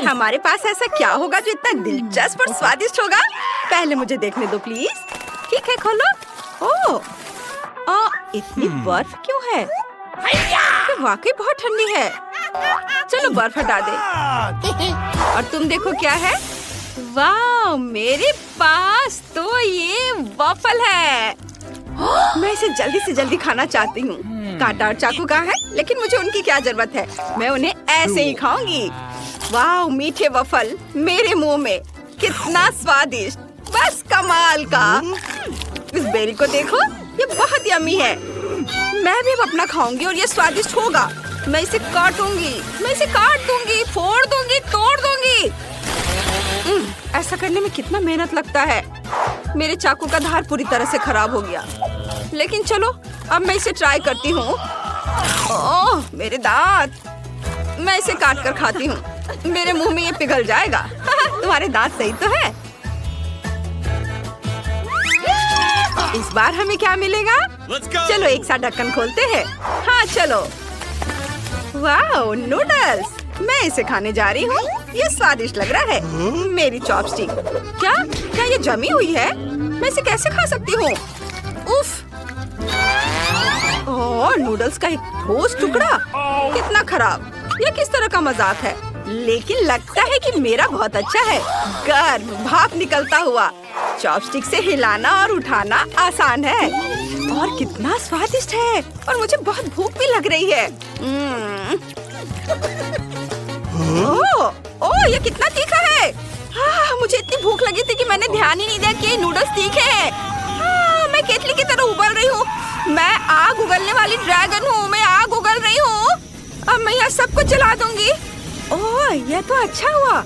हमारे पास ऐसा क्या होगा जो इतना दिलचस्प और स्वादिष्ट होगा? पहले मुझे देखने दो प्लीज। ठीक है, खोलो। ओह, इतनी बर्फ क्यों है? ये वाकई बहुत ठंडी है। चलो बर्फ हटा दे। और तुम देखो क्या है? वाह, मेरे पास तो ये वॉफल है। मैं इसे जल्दी से जल्दी खाना चाहती हूँ। कांटा और चाकू कहाँ है? लेकिन मुझे उनकी क्या जरूरत है? मैं उन्हें ऐसे ही खाऊंगी। वाह, मीठे वॉफल मेरे मुंह में, कितना स्वादिष्ट, बस कमाल का। इस बेरी को देखो, ये बहुत यम्मी है। मैं भी अब अपना खाऊंगी और ये स्वादिष्ट होगा। मैं इसे काटूंगी, मैं इसे काट दूंगी, फोड़ दूंगी, तोड़ दूंगी। ऐसा करने में कितना मेहनत लगता है। मेरे चाकू का धार पूरी तरह से खराब हो गया। लेकिन चलो, अब मैं इसे ट्राई करती हूँ। ओह, मेरे दांत। मैं इसे काट कर खाती हूँ। मेरे मुंह में ये पिघल जाएगा। तुम्हारे दांत सही तो है। इस बार हमें क्या मिलेगा? चलो एक साथ ढक्कन खोलते हैं। हाँ चलो। वाह, नूडल्स। मैं इसे खाने जा रही हूँ। ये स्वादिष्ट लग रहा है। मेरी चॉपस्टिक। क्या ये जमी हुई है? मैं इसे कैसे खा सकती हूँ? उफ। ओह, नूडल्स का एक ठोस टुकड़ा। कितना खराब। ये किस तरह का मजाक है? लेकिन लगता है कि मेरा बहुत अच्छा है। गर्म भाप निकलता हुआ। चॉपस्टिक से हिलाना और उठाना आसान है। और कितना स्वादिष्ट है। और मुझे बहुत भूख भी लग रही है। ओह, ये कितना तीखा है। मुझे इतनी भूख लगी थी कि मैंने ध्यान ही नहीं दिया कि ये नूडल्स तीखे हैं। मैं केतली की तरह उबल रही हूँ। मैं आग उगलने वाली ड्रैगन हूँ। मैं आग उगल रही हूँ। अब मैं यह सब कुछ जला दूंगी। ओह, ये तो अच्छा हुआ।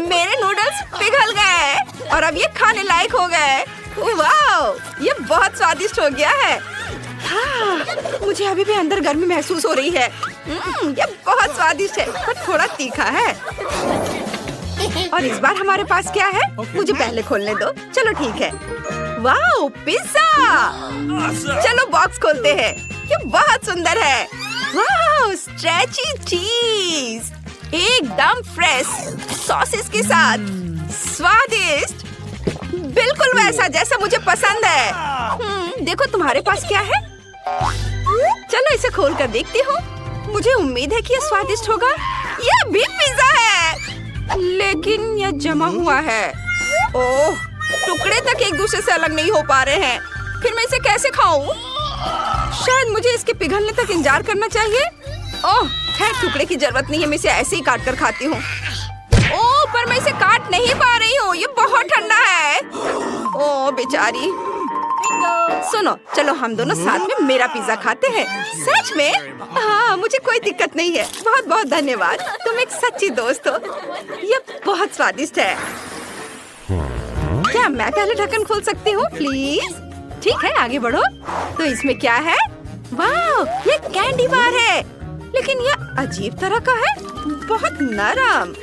मेरे नूडल्स पिघल गए और अब ये खाने लायक हो गए। वाह, ये बहुत स्वादिष्ट हो गया है। मुझे अभी भी अंदर गर्मी महसूस हो रही है। ये बहुत स्वादिष्ट है, पर थोड़ा तीखा है। और इस बार हमारे पास क्या है? मुझे पहले खोलने दो। चलो ठीक है। वाह, पिज़्ज़ा। चलो बॉक्स खोलते हैं। ये बहुत सुंदर है। वाह, स्ट्रेची चीज, एकदम फ्रेश, सॉसेस के साथ, स्वादिष्ट, बिल्कुल वैसा जैसा मुझे पसंद है। देखो तुम्हारे पास क्या है? चलो इसे खोल कर देखती हूँ। मुझे उम्मीद है कि यह स्वादिष्ट होगा। यह भी पिज़्ज़ा है, लेकिन यह जमा हुआ है। ओह, टुकड़े तक एक दूसरे से अलग नहीं हो पा रहे हैं। फिर मैं इसे कैसे खाऊं? शायद मुझे इसके पिघलने तक इंतजार करना चाहिए। ओह, खैर टुकड़े की जरूरत नहीं है। मैं इसे ऐसे ही काट कर खाती हूँ। ओह, पर मैं इसे काट नहीं पा रही हूँ। ये बहुत ठंडा है। ओह बेचारी। सुनो, चलो हम दोनों साथ में मेरा पिज्जा खाते हैं। सच में? हाँ, मुझे कोई दिक्कत नहीं है। बहुत बहुत धन्यवाद। तुम एक सच्ची दोस्त हो। ये बहुत स्वादिष्ट है। क्या मैं पहले ढक्कन खोल सकती हूँ प्लीज? ठीक है, आगे बढ़ो। तो इसमें क्या है? वाह, ये कैंडी बार है, लेकिन ये अजीब तरह का है, बहुत नरम।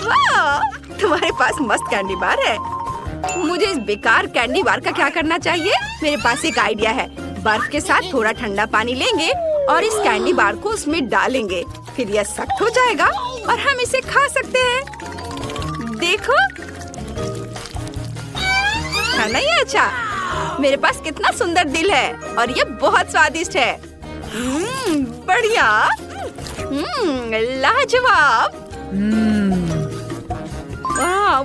वाह, तुम्हारे पास मस्त कैंडी बार है। मुझे इस बेकार कैंडी बार का क्या करना चाहिए? मेरे पास एक आइडिया है। बर्फ के साथ थोड़ा ठंडा पानी लेंगे और इस कैंडी बार को उसमें डालेंगे। फिर यह सख्त हो जाएगा और हम इसे खा सकते हैं। देखो, है ना ये अच्छा? मेरे पास कितना सुंदर दिल है और ये बहुत स्वादिष्ट है। बढ़िया। लाजवाब।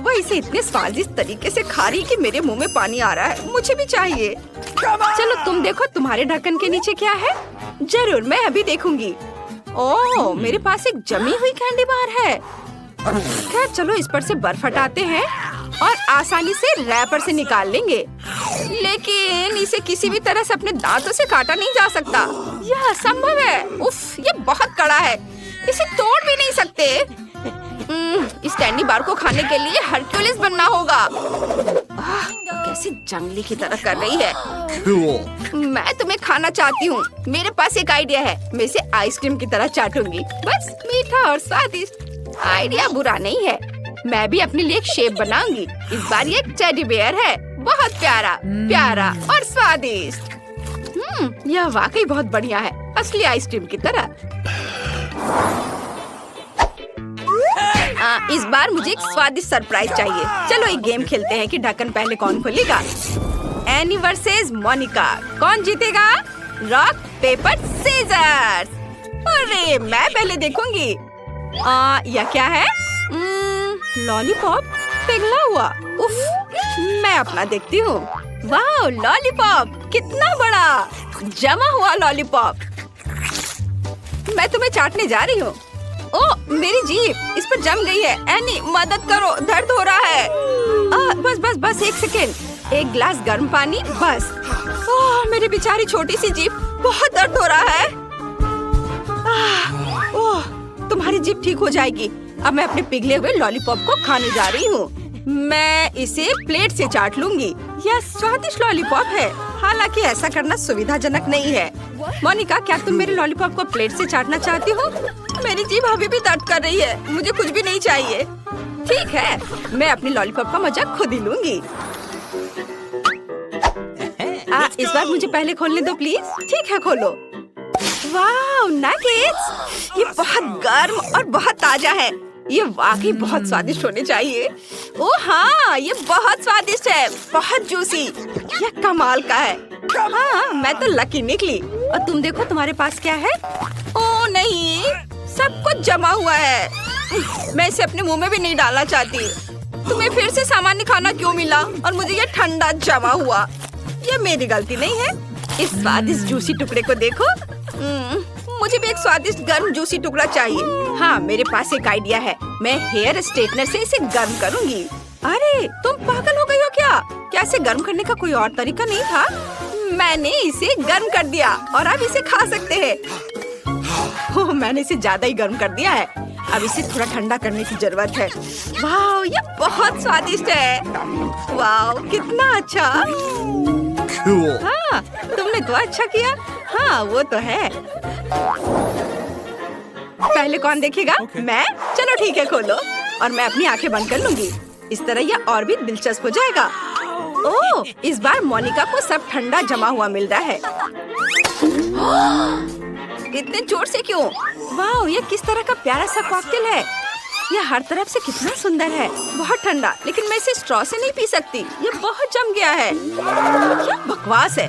वह इसे इतने स्वादिष्ट तरीके से खा रही कि मेरे मुंह में पानी आ रहा है। मुझे भी चाहिए। चलो तुम देखो तुम्हारे ढक्कन के नीचे क्या है। जरूर, मैं अभी देखूंगी। ओह, मेरे पास एक जमी हुई कैंडी बार है। खैर चलो इस पर से बर्फ हटाते हैं और आसानी से रैपर से निकाल लेंगे। लेकिन इसे किसी भी तरह से अपने दांतों से काटा नहीं जा सकता। यह असंभव है। उफ, ये बहुत कड़ा है। इसे तोड़ भी नहीं सकते। इस कैंडी बार को खाने के लिए हरक्यूलिस बनना होगा। कैसे जंगली की तरह कर रही है। मैं तुम्हें खाना चाहती हूँ। मेरे पास एक आइडिया है। मैं इसे आइसक्रीम की तरह चाटूंगी। बस मीठा और स्वादिष्ट। आइडिया बुरा नहीं है। मैं भी अपने लिए एक शेप बनाऊंगी। इस बार ये टेडी बेयर है। बहुत प्यारा, प्यारा और स्वादिष्ट। यह वाकई बहुत बढ़िया है, असली आइसक्रीम की तरह। इस बार मुझे एक स्वादिष्ट सरप्राइज चाहिए। चलो एक गेम खेलते हैं कि ढक्कन पहले कौन खोलेगा। एनी वर्सेस मोनिका, कौन जीतेगा? Rock paper scissors. अरे मैं पहले देखूंगी। यह क्या है? लॉलीपॉप पिघला हुआ। उफ, मैं अपना देखती हूँ। वाह, लॉलीपॉप कितना बड़ा जमा हुआ लॉलीपॉप। मैं तुम्हें चाटने जा रही हूँ। ओह, मेरी जीभ इस पर जम गई है। एनी मदद करो, दर्द हो रहा है। बस बस बस एक सेकेंड, एक गिलास गर्म पानी बस। ओह, मेरी बेचारी छोटी सी जीभ, बहुत दर्द हो रहा है। ओह, तुम्हारी जीभ ठीक हो जाएगी। अब मैं अपने पिघले हुए लॉलीपॉप को खाने जा रही हूँ। मैं इसे प्लेट से चाट लूंगी। यह स्वादिष्ट लॉलीपॉप है, हालांकि ऐसा करना सुविधाजनक नहीं है। मोनिका, क्या तुम मेरे लॉलीपॉप को प्लेट से चाटना चाहती हो? मेरी जीभ अभी भी दर्द कर रही है, मुझे कुछ भी नहीं चाहिए। ठीक है, मैं अपनी लॉलीपॉप का मजा खुद ही लूंगी। इस बार मुझे पहले खोलने दो प्लीज। ठीक है, खोलो। वाह, नगेट्स! ये बहुत गर्म और बहुत ताजा है। ये वाकई बहुत स्वादिष्ट होने चाहिए। ओह हाँ, ये बहुत स्वादिष्ट है, बहुत जूसी। यह कमाल का है। हाँ, मैं तो लकी निकली। और तुम देखो तुम्हारे पास क्या है। ओह नहीं, सब कुछ जमा हुआ है। मैं इसे अपने मुंह में भी नहीं डालना चाहती। तुम्हें फिर से सामान्य खाना क्यों मिला और मुझे ये ठंडा जमा हुआ? ये मेरी गलती नहीं है। इस स्वादिष्ट जूसी टुकड़े को देखो। मुझे भी एक स्वादिष्ट गर्म जूसी टुकड़ा चाहिए। हाँ, मेरे पास एक आइडिया है। मैं हेयर स्ट्रेटनर से इसे गर्म करूंगी। अरे तुम पागल हो गई हो क्या? क्या इसे गर्म करने का कोई और तरीका नहीं था? मैंने इसे गर्म कर दिया और अब इसे खा सकते हैं। ओह, मैंने इसे ज्यादा ही गर्म कर दिया है। अब इसे थोड़ा ठंडा करने की जरूरत है। वाह, ये बहुत स्वादिष्ट है। वाह, कितना अच्छा। Cool. हाँ, तुमने तो अच्छा किया। हाँ, वो तो है। पहले कौन देखेगा? मैं? चलो ठीक है, खोलो। और मैं अपनी आंखें बंद कर लूंगी। इस तरह यह और भी दिलचस्प हो जाएगा। ओह, इस बार मोनिका को सब ठंडा जमा हुआ मिल रहा है। इतने जोर से क्यों? वाह, यह किस तरह का प्यारा सा कॉकटेल है। यह हर तरफ से कितना सुंदर है। बहुत ठंडा, लेकिन मैं इसे स्ट्रॉ से नहीं पी सकती। यह बहुत जम गया है। क्या बकवास है।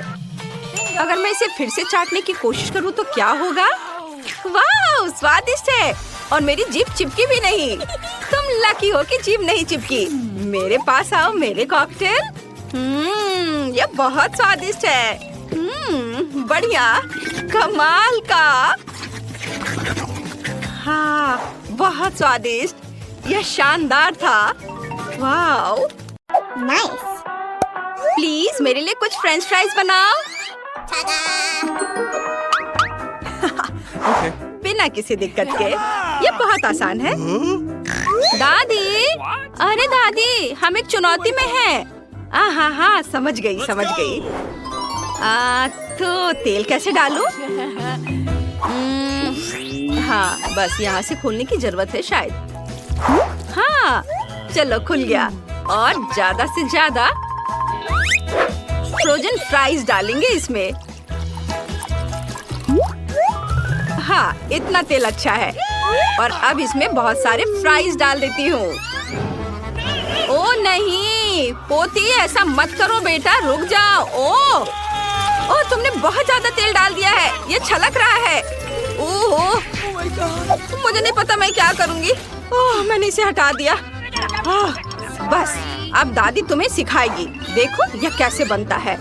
अगर मैं इसे फिर से चाटने की कोशिश करूँ तो क्या होगा? वाह, स्वादिष्ट है और मेरी जीभ चिपकी भी नहीं। तुम लकी हो कि जीभ नहीं चिपकी। मेरे पास आओ मेरे कॉकटेल। यह बहुत स्वादिष्ट है। बढ़िया, कमाल का। हाँ, बहुत स्वादिष्ट। यह शानदार था। वाह, Nice. प्लीज मेरे लिए कुछ फ्रेंच फ्राइज बनाओ। Okay. बिना किसी दिक्कत के। ये बहुत आसान है। दादी, अरे दादी, हम एक चुनौती में हैं। हाँ हाँ, समझ गई समझ गई। तो तेल कैसे डालूं? हाँ, बस यहाँ से खोलने की जरूरत है शायद। हाँ, चलो खुल गया। और ज्यादा से ज्यादा फ्रोजन फ्राइज डालेंगे इसमें। हाँ, इतना तेल अच्छा है। और अब इसमें बहुत सारे फ्राइज डाल देती हूँ। ओ नहीं, पोती, ऐसा मत करो बेटा, रुक जाओ। ओह, तुमने बहुत ज्यादा तेल डाल दिया है। ये छलक रहा है। ओह, मुझे नहीं पता मैं क्या करूँगी। ओह, मैंने इसे हटा दिया। बस, अब दादी तुम्हें सिखाएगी। देखो यह कैसे बनता है।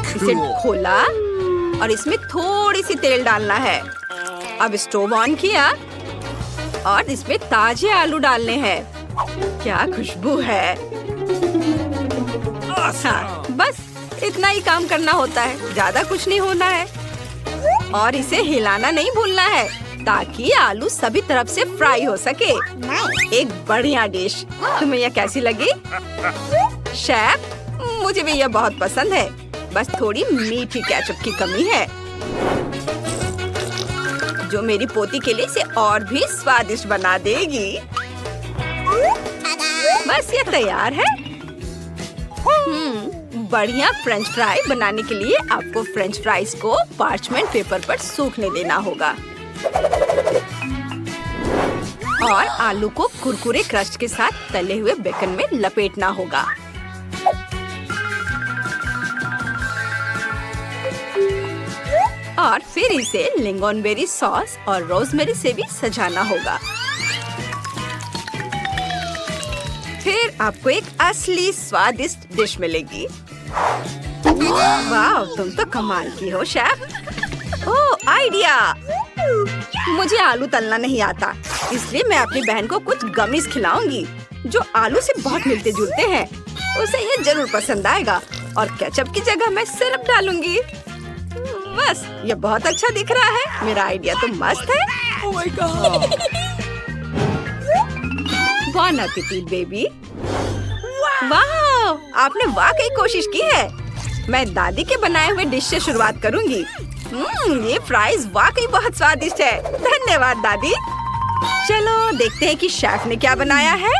इसे खोला और इसमें थोड़ी सी तेल डालना है। अब स्टोव ऑन किया और इसमें ताजे आलू डालने हैं। क्या खुशबू है। हाँ, बस इतना ही काम करना होता है, ज्यादा कुछ नहीं होना है। और इसे हिलाना नहीं भूलना है ताकि आलू सभी तरफ से फ्राई हो सके। एक बढ़िया डिश। तुम्हें यह कैसी लगी? शेफ, मुझे भी यह बहुत पसंद है। बस थोड़ी मीठी केचप की कमी है, जो मेरी पोती के लिए इसे और भी स्वादिष्ट बना देगी। बस ये तैयार है। बढ़िया फ्रेंच फ्राई बनाने के लिए आपको फ्रेंच फ्राइज को पार्चमेंट पेपर पर सूखने देना होगा और आलू को कुरकुरे क्रस्ट के साथ तले हुए बेकन में लपेटना होगा। और फिर इसे लिंगोनबेरी सॉस और रोजमेरी से भी सजाना होगा। फिर आपको एक असली स्वादिष्ट डिश मिलेगी। वाह, तुम तो कमाल की हो शेफ। ओह, आइडिया! मुझे आलू तलना नहीं आता, इसलिए मैं अपनी बहन को कुछ गमीज खिलाऊंगी जो आलू से बहुत मिलते जुलते हैं। उसे ये जरूर पसंद आएगा। और केचप की जगह मैं सिरप डालूंगी। बस, ये बहुत अच्छा दिख रहा है। मेरा आइडिया तो मस्त है। Oh my God! Bon appetit baby. वाह, आपने वाकई कोशिश की है। मैं दादी के बनाए हुए डिश से शुरुआत करूंगी। ये फ्राइज वाकई बहुत स्वादिष्ट है। धन्यवाद दादी। चलो देखते हैं कि शेफ ने क्या बनाया है।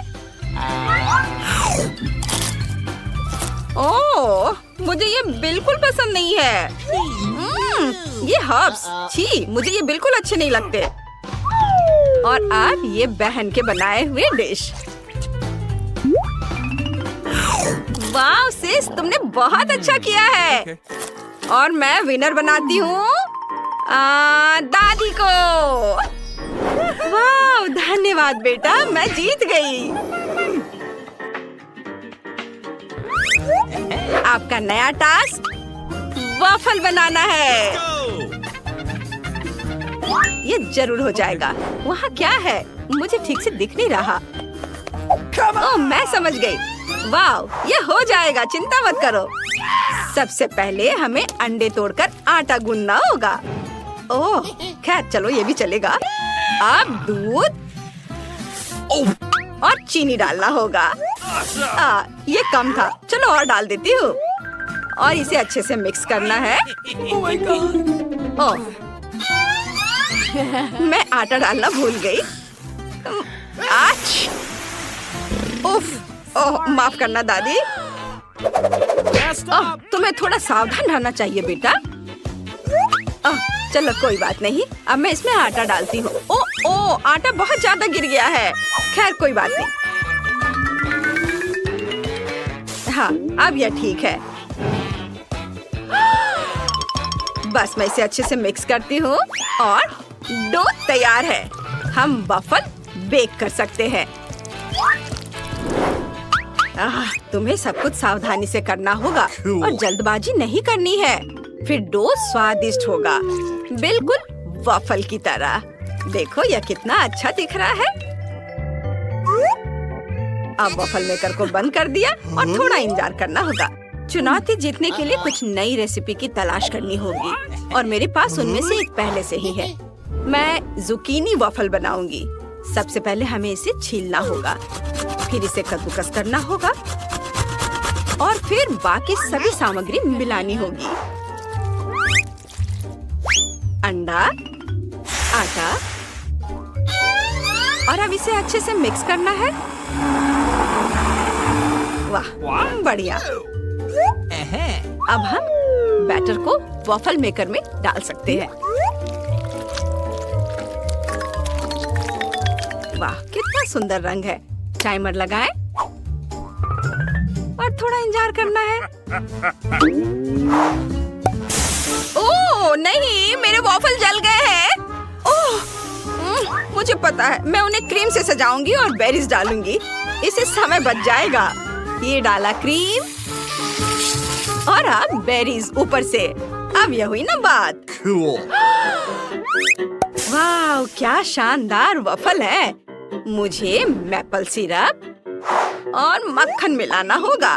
ओह, मुझे ये बिल्कुल पसंद नहीं है। ये हर्ब्स, छी, मुझे ये बिल्कुल अच्छे नहीं लगते। और अब ये बहन के बनाए हुए डिश। वाह सिस, तुमने बहुत अच्छा किया है। और मैं विनर बनाती हूँ दादी को। वाह, धन्यवाद बेटा, मैं जीत गई। आपका नया टास्क वॉफल बनाना है। ये जरूर हो जाएगा। वहाँ क्या है? मुझे ठीक से दिख नहीं रहा। ओह, मैं समझ गई। वाह, ये हो जाएगा, चिंता मत करो। सबसे पहले हमें अंडे तोड़कर आटा गूंदना होगा। ओह, खैर चलो, ये भी चलेगा। अब दूध और चीनी डालना होगा। ये कम था, चलो और डाल देती हूँ। और इसे अच्छे से मिक्स करना है। Oh my God! ओह, मैं आटा डालना भूल गई। आच! उफ! ओह, माफ करना दादी। ओह, तुम्हें थोड़ा सावधान रहना चाहिए बेटा। ओह, चलो कोई बात नहीं। अब मैं इसमें आटा डालती हूँ। ओह, आटा बहुत ज्यादा गिर गया है। खैर कोई बात नहीं। हाँ, अब यह ठीक है। बस मैं इसे अच्छे से मिक्स करती हूँ और डो तैयार है। हम वॉफल बेक कर सकते हैं। तुम्हें सब कुछ सावधानी से करना होगा और जल्दबाजी नहीं करनी है। फिर डो स्वादिष्ट होगा, बिल्कुल वॉफल की तरह। देखो यह कितना अच्छा दिख रहा है। अब वॉफल मेकर को बंद कर दिया और थोड़ा इंतजार करना होगा। चुनौती जीतने के लिए कुछ नई रेसिपी की तलाश करनी होगी और मेरे पास उनमें से एक पहले से ही है। मैं जुकीनी वॉफल बनाऊंगी। सबसे पहले हमें इसे छीलना होगा, फिर इसे कद्दूकस करना होगा और फिर बाकी सभी सामग्री मिलानी होगी। अंडा, आटा और अब इसे अच्छे से मिक्स करना है। वाह, बढ़िया। अब हम बैटर को वॉफल मेकर में डाल सकते हैं। वाह, कितना सुंदर रंग है। टाइमर लगाएं और थोड़ा इंतजार करना है। ओह नहीं, मेरे वॉफल जल गए हैं। ओह, मुझे पता है, मैं उन्हें क्रीम से सजाऊंगी और बेरीज डालूंगी। इससे समय बच जाएगा। ये डाला क्रीम और अब बेरीज ऊपर से। अब यह हुई ना बात। Cool. वाह, क्या शानदार वॉफल है। मुझे मैपल सिरप और मक्खन मिलाना होगा।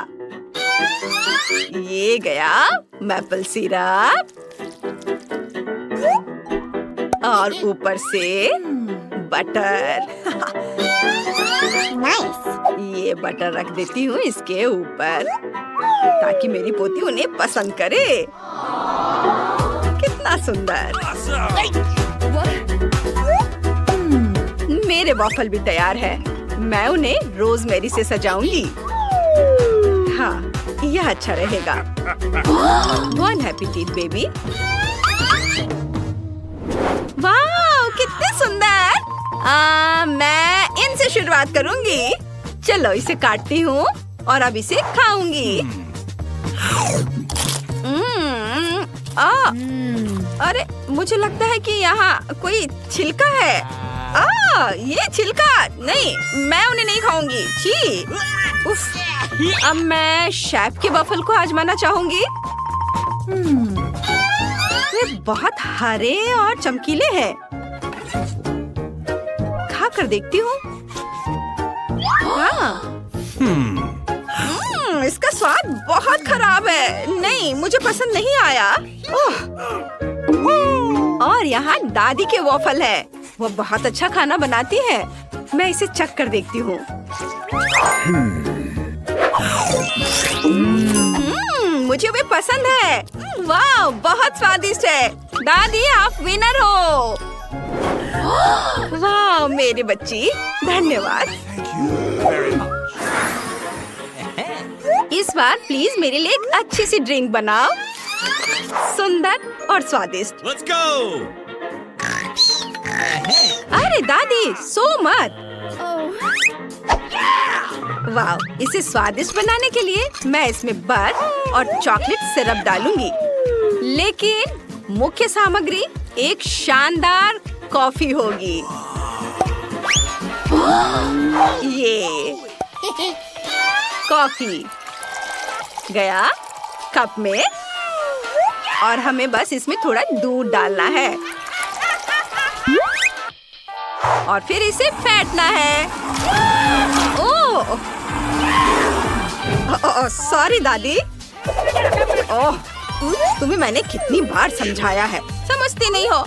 ये गया मैपल सिरप और ऊपर से बटर। Nice. ये बटर रख देती हूँ इसके ऊपर ताकि मेरी पोती उन्हें पसंद करे। कितना सुंदर। मेरे वॉफल भी तैयार है। मैं उन्हें रोजमेरी से सजाऊंगी। हाँ, यह अच्छा रहेगा। बॉन एपेटिट बेबी। वाह, कितने सुंदर। मैं इनसे शुरुआत करूंगी। चलो इसे काटती हूँ और अब इसे खाऊंगी। अरे मुझे लगता है कि यहाँ कोई छिलका है। ये छिलका नहीं, मैं उन्हें नहीं खाऊंगी। छी! उफ! अब मैं शेफ के वफल को आजमाना चाहूंगी। वे बहुत हरे और चमकीले हैं। खा कर देखती हूँ। इसका स्वाद बहुत खराब है। नहीं, मुझे पसंद नहीं आया। और यहाँ दादी के वॉफल है। वो बहुत अच्छा खाना बनाती है। मैं इसे चख कर देखती हूँ। मुझे वे पसंद है। वाह, बहुत स्वादिष्ट है। दादी, आप विनर हो। वाह मेरी बच्ची, धन्यवाद। इस बार प्लीज मेरे लिए एक अच्छी सी ड्रिंक बनाओ, सुंदर और स्वादिष्ट। Let's go! अरे दादी, सो मत। वाह, इसे स्वादिष्ट बनाने के लिए मैं इसमें बर्फ और चॉकलेट सिरप डालूंगी। लेकिन मुख्य सामग्री एक शानदार कॉफी होगी। ये कॉफी गया कप में और हमें बस इसमें थोड़ा दूध डालना है और फिर इसे फेंटना है। ओह, सॉरी दादी। ओह, तुम्हें मैंने कितनी बार समझाया है, समझती नहीं हो।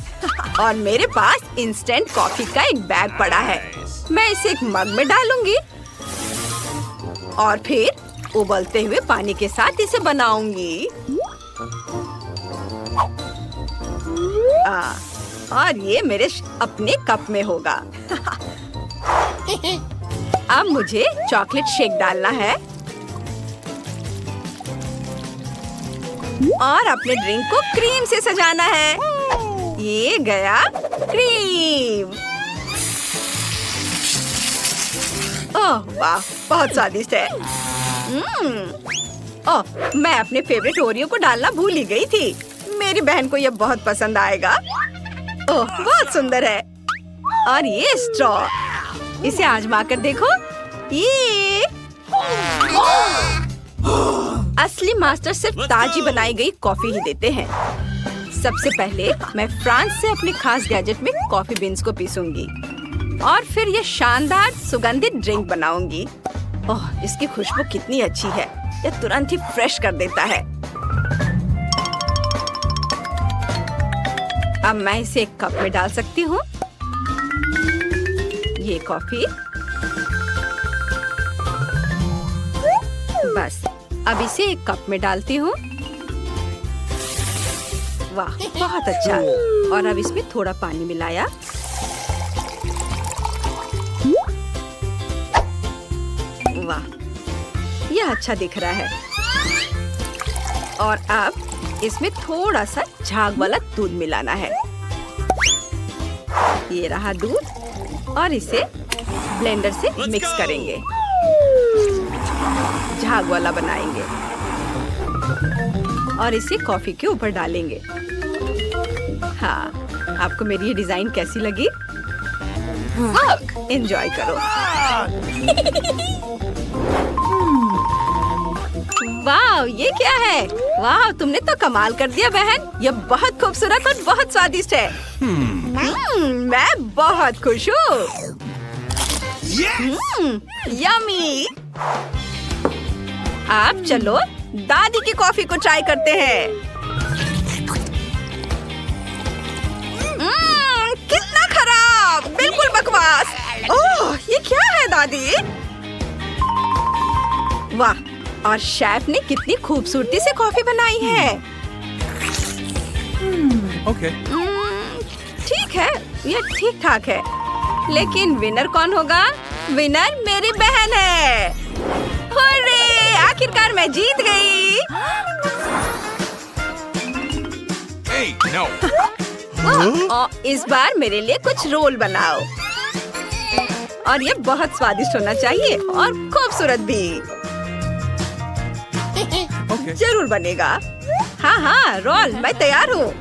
और मेरे पास इंस्टेंट कॉफी का एक बैग पड़ा है। मैं इसे एक मग में डालूंगी और फिर उबलते हुए पानी के साथ इसे बनाऊंगी। और ये मेरे अपने कप में होगा। अब मुझे चॉकलेट शेक डालना है और अपने ड्रिंक को क्रीम से सजाना है। ये गया क्रीम। ओह वाह, बहुत स्वादिष्ट है। ओह, मैं अपने फेवरेट ओरियो को डालना भूल ही गई थी। मेरी बहन को यह बहुत पसंद आएगा। ओह, बहुत सुंदर है। और ये स्ट्रॉ, इसे आजमा कर देखो। ये असली मास्टर सिर्फ ताजी बनाई गई कॉफी ही देते हैं। सबसे पहले मैं फ्रांस से अपने खास गैजेट में कॉफी बीन्स को पीसूंगी और फिर ये शानदार सुगंधित ड्रिंक बनाऊंगी। ओह, इसकी खुशबू कितनी अच्छी है। यह तुरंत ही फ्रेश कर देता है। अब मैं इसे एक कप में डाल सकती हूँ। ये कॉफी बस, अब इसे एक कप में डालती हूँ। वाह, बहुत अच्छा। और अब इसमें थोड़ा पानी मिलाया। वाह, यह अच्छा दिख रहा है। और अब इसमें थोड़ा सा झाग वाला दूध मिलाना है। ये रहा दूध और इसे ब्लेंडर से मिक्स करेंगे। झाग वाला बनाएंगे और इसे कॉफी के ऊपर डालेंगे। हाँ, आपको मेरी ये डिजाइन कैसी लगी? एंजॉय करो। वाह, ये क्या है? वाह, तुमने तो कमाल कर दिया बहन। यह बहुत खूबसूरत और बहुत स्वादिष्ट है। मैं बहुत खुश हूँ। यम्मी। आप चलो दादी की कॉफी को ट्राई करते हैं। कितना खराब, बिल्कुल बकवास। ओह, ये क्या है दादी? वाह, और शेफ ने कितनी खूबसूरती से कॉफी बनाई है। Okay. ठीक है, ये ठीक ठाक है। लेकिन विनर कौन होगा? विनर मेरी बहन है। हुर्रे, आखिरकार मैं जीत गई। Hey, no. इस बार मेरे लिए कुछ रोल बनाओ। और ये बहुत स्वादिष्ट होना चाहिए और खूबसूरत भी। Okay. जरूर बनेगा। हाँ हाँ रोल, मैं तैयार हूँ।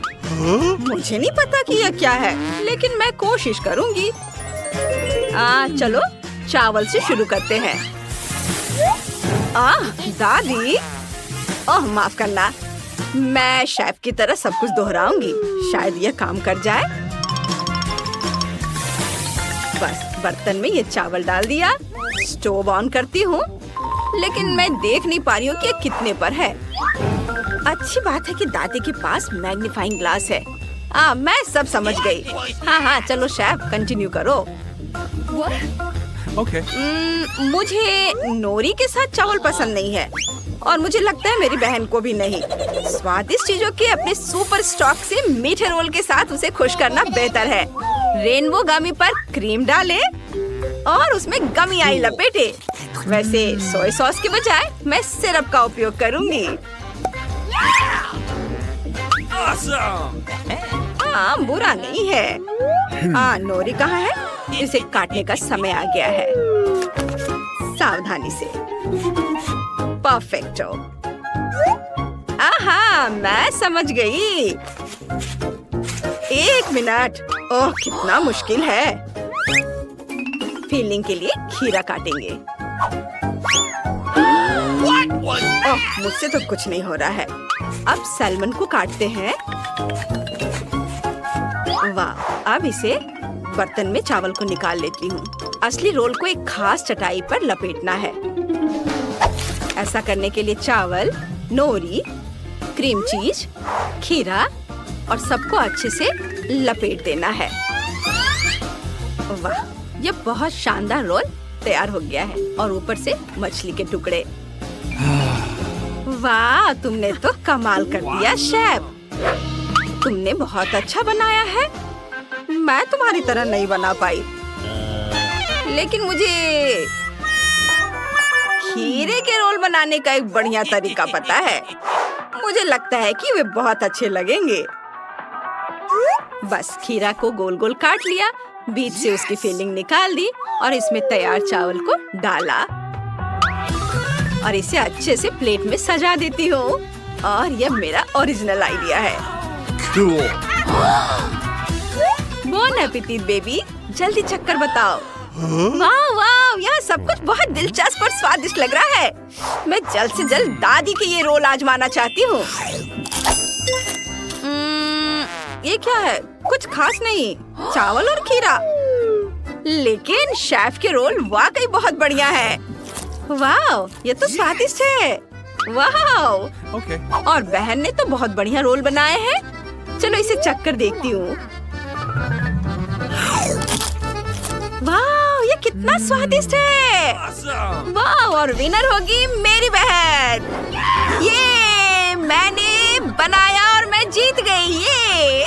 मुझे नहीं पता कि यह क्या है, लेकिन मैं कोशिश करूँगी। चलो चावल से शुरू करते हैं। दादी, ओह माफ करना, मैं शेफ की तरह सब कुछ दोहराऊंगी। शायद यह काम कर जाए। बस बर्तन में ये चावल डाल दिया। स्टोव ऑन करती हूँ, लेकिन मैं देख नहीं पा रही हूँ कि ये कितने पर है। अच्छी बात है कि दादी के पास मैग्नीफाइंग ग्लास है। मैं सब समझ गई। हाँ चलो शेफ कंटिन्यू करो। Okay. मुझे नोरी के साथ चावल पसंद नहीं है, और मुझे लगता है मेरी बहन को भी नहीं। स्वादिष्ट चीजों के अपने सुपर स्टॉक से मीठे रोल के साथ उसे खुश करना बेहतर है। रेनबो गमी पर क्रीम डालें और उसमें गमी आई लपेटे। वैसे सोया सॉस के बजाय मैं सिरप का उपयोग करूंगी। बुरा नहीं है। नोरी कहाँ है? इसे काटने का समय आ गया है। सावधानी से। परफेक्टो। मैं समझ गई। 1 मिनट। ओह कितना मुश्किल है। फिलिंग के लिए खीरा काटेंगे। ओह मुझसे तो कुछ नहीं हो रहा है। अब सैल्मन को काटते हैं। वाह, अब इसे बर्तन में चावल को निकाल लेती हूँ। असली रोल को एक खास चटाई पर लपेटना है। ऐसा करने के लिए चावल, नोरी, क्रीम चीज, खीरा और सबको अच्छे से लपेट देना है। वाह, ये बहुत शानदार रोल तैयार हो गया है। और ऊपर से मछली के टुकड़े। वाह, तुमने तो कमाल कर दिया शेफ। तुमने बहुत अच्छा बनाया है। मैं तुम्हारी तरह नहीं बना पाई, लेकिन मुझे खीरे के रोल बनाने का एक बढ़िया तरीका पता है। मुझे लगता है कि वे बहुत अच्छे लगेंगे। बस खीरा को गोल गोल काट लिया, बीच से उसकी फिलिंग निकाल दी और इसमें तैयार चावल को डाला और इसे अच्छे से प्लेट में सजा देती हूँ। और यह मेरा ओरिजिनल आइडिया है। Cool. बोन एपेटिट बेबी, जल्दी चक्कर बताओ। वाह वाह, यह सब कुछ बहुत दिलचस्प और स्वादिष्ट लग रहा है। मैं जल्द से जल्द दादी के ये रोल आजमाना चाहती हूँ। ये क्या है? कुछ खास नहीं, चावल और खीरा। लेकिन शेफ के रोल वाकई बहुत बढ़िया है। वाह, ये तो स्वादिष्ट है। वाह। Okay. और बहन ने तो बहुत बढ़िया रोल बनाए हैं। चलो इसे चक्कर देखती हूँ। वाह, ये कितना स्वादिष्ट है। वाह, और विनर होगी मेरी बहन। ये मैंने बनाया और मैं जीत गई। ये